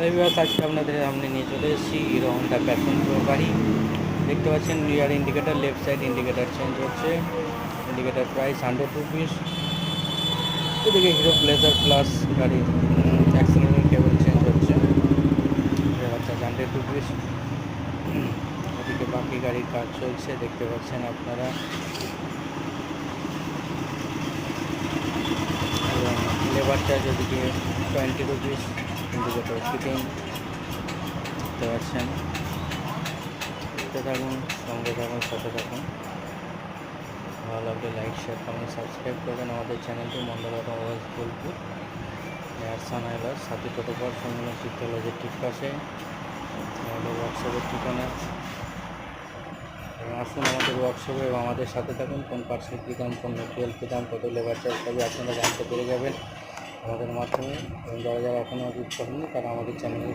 এবার আজকে আপনাদের সামনে নিয়ে চলে এসেছি হিরো হন্ডা প্যাশন প্রো গাড়ি। দেখতে পাচ্ছেন rear indicator, left side indicator change হচ্ছে, ইন্ডিকেটার প্রাইস 100 রুপিস। এদিকে হিরো প্লেজার প্লাস গাড়ির অ্যাক্সিলারেটর কেবল চেঞ্জ হচ্ছে, আচ্ছা 100 রুপিস। ওদিকে বাকি গাড়ির কাজ চলছে, দেখতে পাচ্ছেন আপনারা। এবং লেবার চার্জ ওদিকে 20 রুপিস, ইন্ডিকেটর ফিটিং দেখতে পাচ্ছেন। দেখতে থাকুন, সঙ্গে থাকুন, সাথে থাকুন। ভালো লাগলে লাইক, শেয়ার, কমেন্ট, সাবস্ক্রাইব করবেন আমাদের চ্যানেলটি। মন্ডল অটোমোবাইলস বোলপুর, নেয়ারসানা এলার সাথে টোটোপার সম্মেলন চিত্রালয়ের ঠিক পাশে আমাদের ওয়ার্কশপের ঠিকানা। এবং আসুন আমাদের ওয়ার্কশপে এবং আমাদের সাথে থাকুন। কোন পার্সেল কী দাম, কোন মেটেরিয়াল কী দাম, কত লেবার চার্জ সবই আপনারা জানতে পেরে যাবেন আমাদের মাধ্যমে। এবং যারা যারা এখনও যুক্ত হননি তারা আমাদের চ্যানেলে